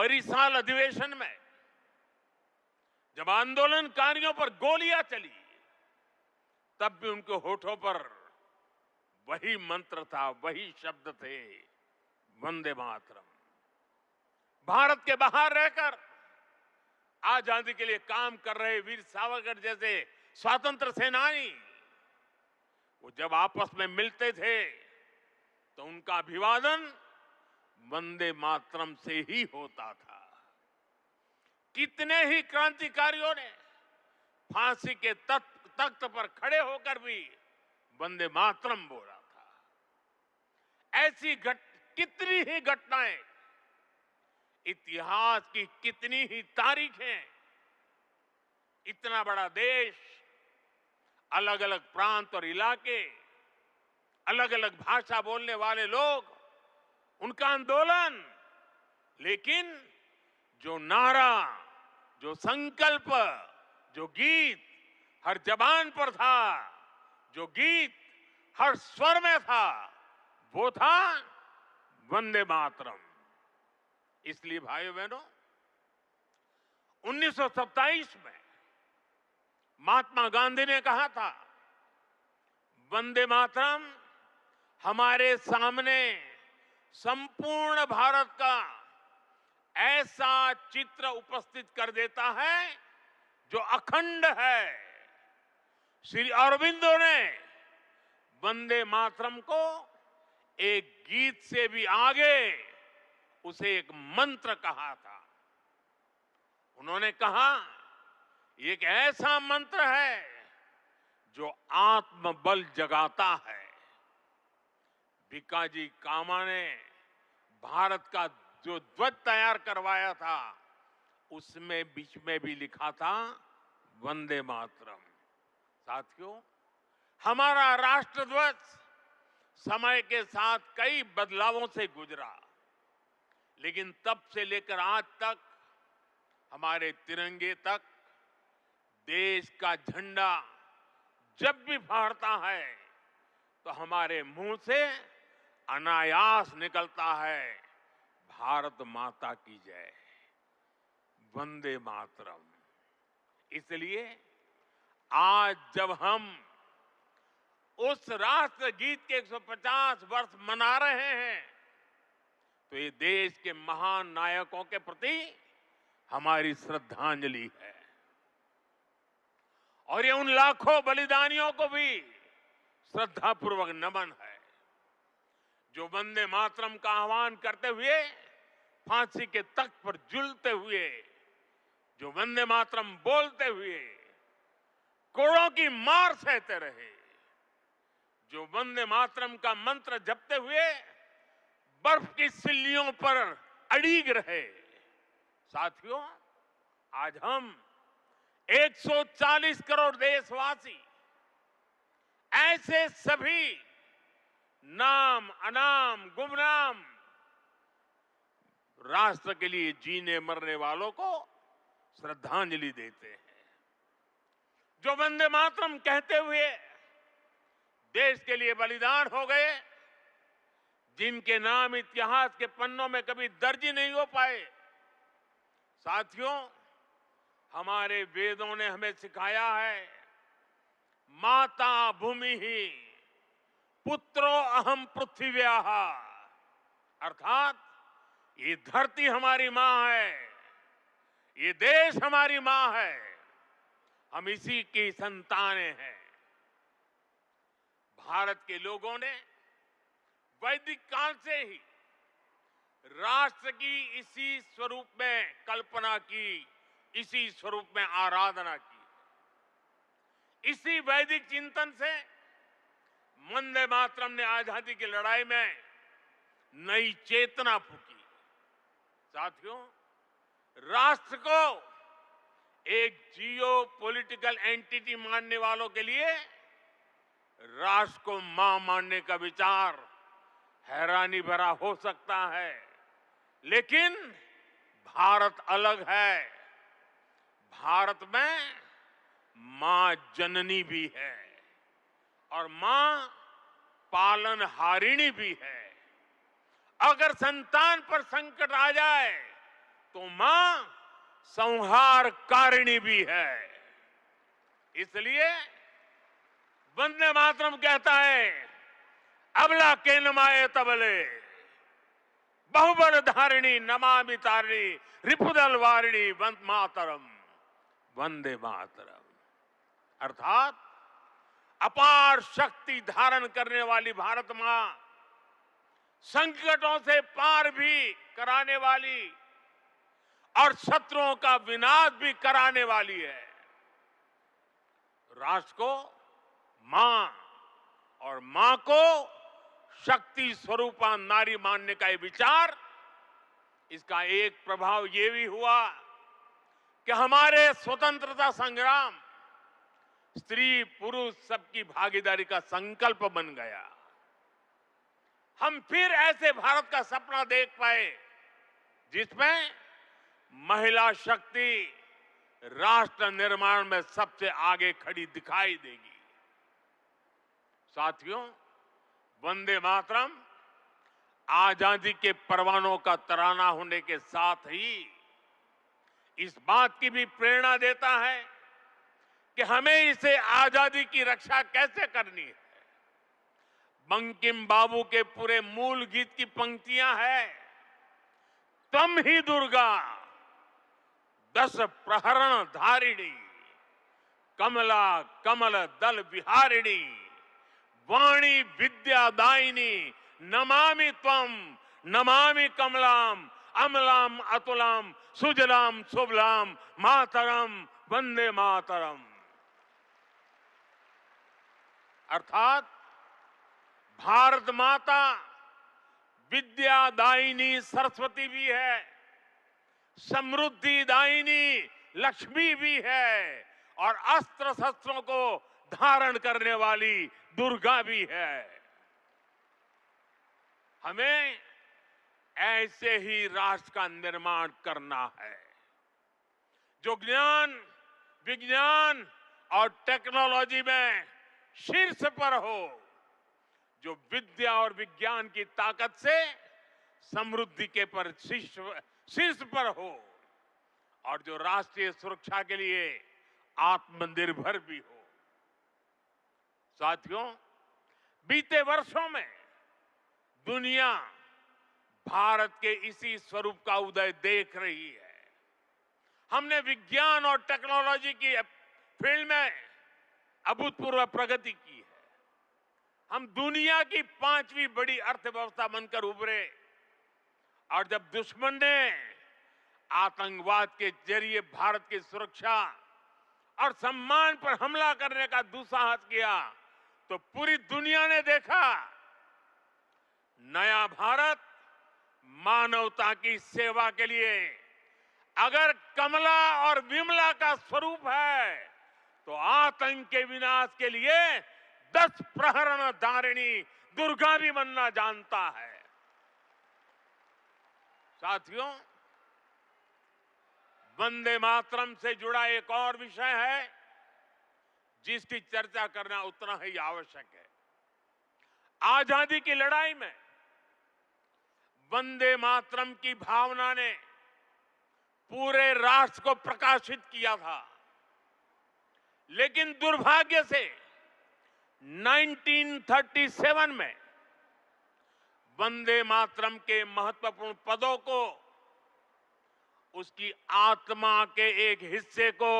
परिसाल अधिवेशन में जब आंदोलनकारियों पर गोलियां चली, तब भी उनके होठों पर वही मंत्र था, वही शब्द थे, वंदे मातरम। भारत के बाहर रहकर आजादी के लिए काम कर रहे वीर सावरकर जैसे स्वतंत्र सेनानी, वो जब आपस में मिलते थे तो उनका अभिवादन वंदे मातरम से ही होता था। कितने ही क्रांतिकारियों ने फांसी के तख्त पर खड़े होकर भी वंदे मातरम बोला था। ऐसी कितनी ही घटनाएं, इतिहास की कितनी ही तारीखें, इतना बड़ा देश, अलग अलग प्रांत और इलाके, अलग अलग भाषा बोलने वाले लोग, उनका आंदोलन, लेकिन जो नारा, जो संकल्प, जो गीत हर जबान पर था, जो गीत हर स्वर में था, वो था वंदे मातरम। इसलिए भाइयों बहनों, 1927 में महात्मा गांधी ने कहा था, वंदे मातरम हमारे सामने संपूर्ण भारत का ऐसा चित्र उपस्थित कर देता है जो अखंड है। श्री अरविंदो ने वंदे मातरम को एक गीत से भी आगे उसे एक मंत्र कहा था। उन्होंने कहा, ये एक ऐसा मंत्र है जो आत्मबल जगाता है। भिकाजी कामा ने भारत का जो ध्वज तैयार करवाया था, उसमें बीच में भी लिखा था वंदे मातरम। साथियों, हमारा राष्ट्र ध्वज समय के साथ कई बदलावों से गुजरा, लेकिन तब से लेकर आज तक हमारे तिरंगे तक देश का झंडा जब भी फहरता है तो हमारे मुंह से अनायास निकलता है, भारत माता की जय, वंदे मातरम। इसलिए आज जब हम उस राष्ट्र गीत के 150 वर्ष मना रहे हैं, तो ये देश के महान नायकों के प्रति हमारी श्रद्धांजलि है, और ये उन लाखों बलिदानियों को भी श्रद्धापूर्वक नमन है जो वंदे मातरम का आह्वान करते हुए फांसी के तख्त पर झूलते हुए, जो वंदे मातरम बोलते हुए कोड़ों की मार सहते रहे, जो वंदे मातरम का मंत्र जपते हुए बर्फ की सिल्लियों पर अड़ीग रहे। साथियों, आज हम 140 करोड़ देशवासी ऐसे सभी नाम अनाम गुमनाम राष्ट्र के लिए जीने मरने वालों को श्रद्धांजलि देते हैं, जो वंदे मातरम कहते हुए देश के लिए बलिदान हो गए, जिनके नाम इतिहास के पन्नों में कभी दर्ज ही नहीं हो पाए। साथियों, हमारे वेदों ने हमें सिखाया है, माता भूमि ही पुत्रो अहम पृथ्व्याः, अर्थात ये धरती हमारी मां है, ये देश हमारी मां है, हम इसी की संतानें हैं। भारत के लोगों ने वैदिक काल से ही राष्ट्र की इसी स्वरूप में कल्पना की, इसी स्वरूप में आराधना की। इसी वैदिक चिंतन से वंदे मातरम ने आजादी की लड़ाई में नई चेतना फूंकी। साथियों, राष्ट्र को एक जियो पॉलिटिकल एंटिटी मानने वालों के लिए राष्ट्र को मां मानने का विचार हैरानी भरा हो सकता है, लेकिन भारत अलग है। भारत में मां जननी भी है और मां पालनहारिणी भी है। अगर संतान पर संकट आ जाए तो मां संहारकारिणी भी है। इसलिए वंदे मातरम कहता है, अबला के नमाए तबले बहुबल धारिणी नमामि तारिणी रिपुदल वारिणी वंदे मातरम, वंदे मातरम। अर्थात अपार शक्ति धारण करने वाली भारत मां, संकटों से पार भी कराने वाली और शत्रुओं का विनाश भी कराने वाली है। राष्ट्र को मां और मां को शक्ति स्वरूपा नारी मानने का ये विचार, इसका एक प्रभाव ये भी हुआ कि हमारे स्वतंत्रता संग्राम स्त्री पुरुष सबकी भागीदारी का संकल्प बन गया। हम फिर ऐसे भारत का सपना देख पाए जिसमें महिला शक्ति राष्ट्र निर्माण में सबसे आगे खड़ी दिखाई देगी। साथियों, वंदे मातरम आजादी के परवानों का तराना होने के साथ ही इस बात की भी प्रेरणा देता है कि हमें इसे आजादी की रक्षा कैसे करनी है। बंकिम बाबू के पूरे मूल गीत की पंक्तियां हैं, तम ही दुर्गा 10 प्रहरण धारिणी, कमला कमल दल विहारिणी, वाणी विद्यादायिनी, नमामि त्वम नमामि कमलाम, अमलाम अतुलाम, सुजलाम सुबलाम, मातरम वंदे मातरम। अर्थात भारत माता विद्यादायिनी सरस्वती भी है, समृद्धि दायिनी लक्ष्मी भी है और अस्त्र शस्त्रों को धारण करने वाली दुर्गा भी है। हमें ऐसे ही राष्ट्र का निर्माण करना है जो ज्ञान विज्ञान और टेक्नोलॉजी में शीर्ष पर हो, जो विद्या और विज्ञान की ताकत से समृद्धि के पर शीर्ष पर हो और जो राष्ट्रीय सुरक्षा के लिए आत्मनिर्भर भी हो। साथियों, बीते वर्षों में दुनिया भारत के इसी स्वरूप का उदय देख रही है। हमने विज्ञान और टेक्नोलॉजी की फील्ड में अभूतपूर्व प्रगति की है। हम दुनिया की 5वीं बड़ी अर्थव्यवस्था बनकर उभरे और जब दुश्मन ने आतंकवाद के जरिए भारत की सुरक्षा और सम्मान पर हमला करने का दुस्साहस किया तो पूरी दुनिया ने देखा नया भारत मानवता की सेवा के लिए अगर कमला और विमला का स्वरूप है तो आतंक के विनाश के लिए 10 प्रहरण धारिणी दुर्गा भी बनना जानता है। साथियों, वंदे मातरम से जुड़ा एक और विषय है जिसकी चर्चा करना उतना ही आवश्यक है। आजादी की लड़ाई में वंदे मातरम की भावना ने पूरे राष्ट्र को प्रकाशित किया था, लेकिन दुर्भाग्य से 1937 में वंदे मातरम के महत्वपूर्ण पदों को उसकी आत्मा के एक हिस्से को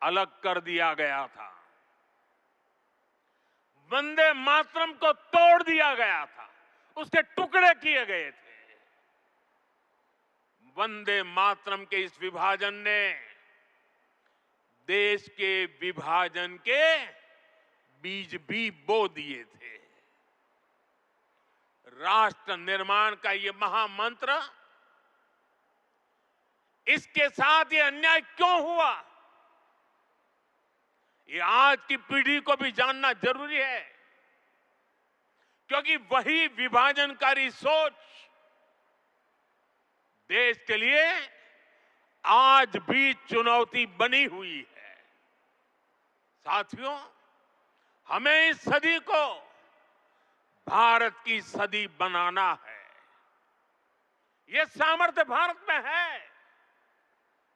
अलग कर दिया गया था। वंदे मातरम को तोड़ दिया गया था, उसके टुकड़े किए गए थे। वंदे मातरम के इस विभाजन ने देश के विभाजन के बीज भी बो दिए थे। राष्ट्र निर्माण का ये महामंत्र, इसके साथ ये अन्याय क्यों हुआ, ये आज की पीढ़ी को भी जानना जरूरी है, क्योंकि वही विभाजनकारी सोच देश के लिए आज भी चुनौती बनी हुई है। साथियों, हमें इस सदी को भारत की सदी बनाना है। ये सामर्थ्य भारत में है।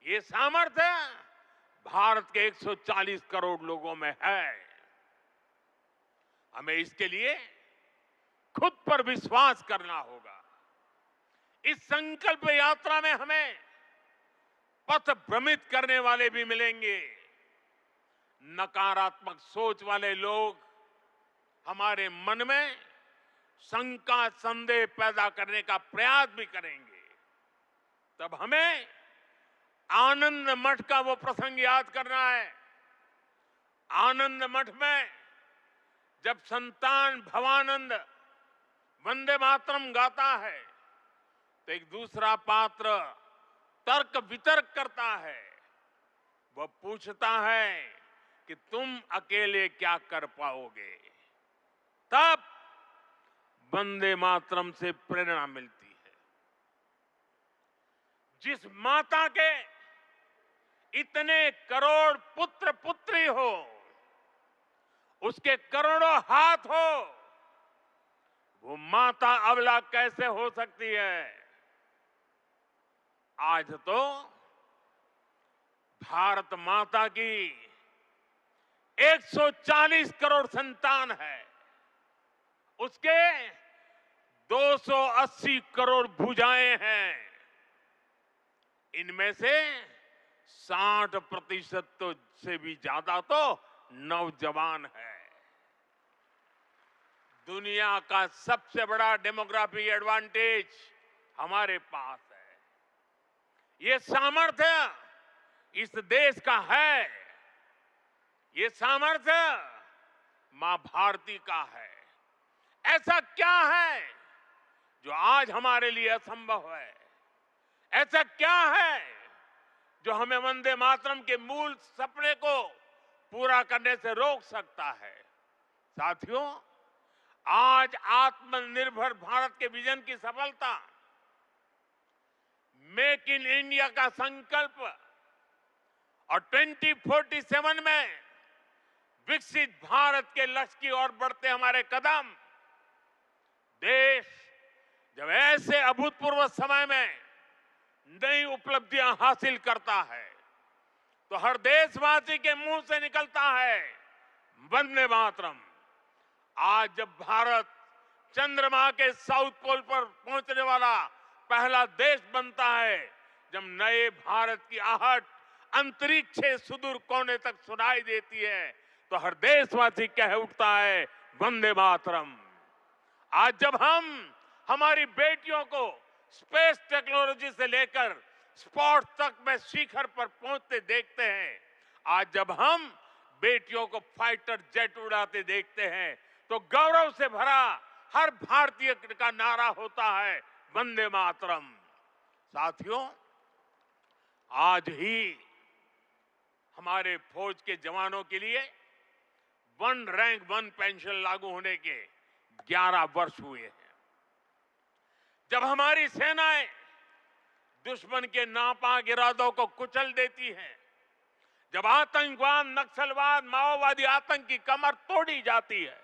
ये सामर्थ्य भारत के 140 करोड़ लोगों में है। हमें इसके लिए खुद पर विश्वास करना होगा। इस संकल्प यात्रा में हमें पथ भ्रमित करने वाले भी मिलेंगे। नकारात्मक सोच वाले लोग हमारे मन में शंका संदेह पैदा करने का प्रयास भी करेंगे। तब हमें आनंद मठ का वो प्रसंग याद करना है। आनंद मठ में जब संतान भवानंद वंदे मातरम गाता है तो एक दूसरा पात्र तर्क वितर्क करता है। वह पूछता है कि तुम अकेले क्या कर पाओगे। तब वंदे मातरम से प्रेरणा मिलती है। जिस माता के इतने करोड़ पुत्र पुत्री हो, उसके करोड़ों हाथ हो, वो माता अबला कैसे हो सकती है। आज तो भारत माता की 140 करोड़ संतान है, उसके 280 करोड़ भुजाएं हैं। इनमें से 60% तो से भी ज्यादा तो नौजवान है। दुनिया का सबसे बड़ा डेमोग्राफिक एडवांटेज हमारे पास है। ये सामर्थ्य इस देश का है। ये सामर्थ्य मां भारती का है। ऐसा क्या है जो आज हमारे लिए असंभव है? ऐसा क्या है जो हमें वंदे मातरम के मूल सपने को पूरा करने से रोक सकता है? साथियों, आज आत्मनिर्भर भारत के विजन की सफलता, मेक इन इंडिया का संकल्प और 2047 में विकसित भारत के लक्ष्य की ओर बढ़ते हमारे कदम, देश जब ऐसे अभूतपूर्व समय में नई उपलब्धियां हासिल करता है तो हर देशवासी के मुंह से निकलता है वंदे मातरम। आज जब भारत चंद्रमा के साउथ पोल पर पहुंचने वाला पहला देश बनता है, जब नए भारत की आहट अंतरिक्ष से सुदूर कोने तक सुनाई देती है, तो हर देशवासी कह उठता है वंदे मातरम। आज जब हम हमारी बेटियों को स्पेस टेक्नोलॉजी से लेकर स्पोर्ट्स तक में शिखर पर पहुंचते देखते हैं, आज जब हम बेटियों को फाइटर जेट उड़ाते देखते हैं, तो गौरव से भरा हर भारतीय का नारा होता है वंदे मातरम। साथियों, आज ही हमारे फौज के जवानों के लिए वन रैंक वन पेंशन लागू होने के 11 वर्ष हुए हैं। जब हमारी सेनाएं दुश्मन के नापाक इरादों को कुचल देती हैं, जब आतंकवाद, नक्सलवाद, माओवादी आतंक की कमर तोड़ी जाती है,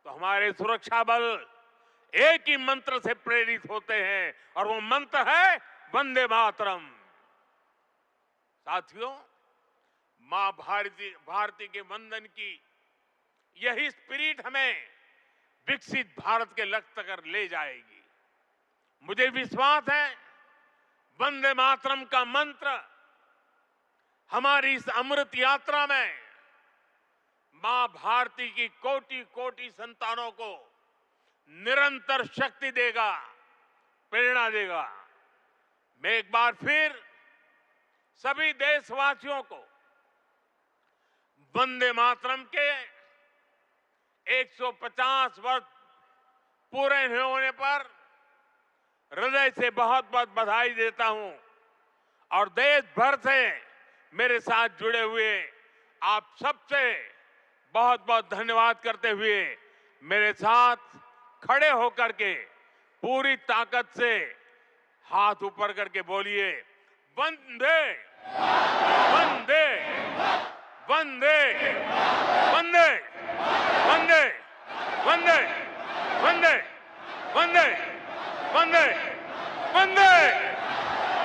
तो हमारे सुरक्षा बल एक ही मंत्र से प्रेरित होते हैं और वो मंत्र है वंदे मातरम। साथियों, मां भारती के वंदन की यही स्पिरिट हमें विकसित भारत के लक्ष्य तक ले जाएगी। मुझे विश्वास है वंदे मातरम का मंत्र हमारी इस अमृत यात्रा में मां भारती की कोटि कोटि संतानों को निरंतर शक्ति देगा, प्रेरणा देगा। मैं एक बार फिर सभी देशवासियों को वंदे मातरम के 150 वर्ष पूरे होने पर हृदय से बहुत बहुत बधाई देता हूं और देश भर से मेरे साथ जुड़े हुए आप सबसे बहुत बहुत धन्यवाद करते हुए मेरे साथ खड़े होकर के पूरी ताकत से हाथ ऊपर करके बोलिए वंदे वंदे वंदे वंदे वंदे वंदे वंदे वंदे वंदे वंदे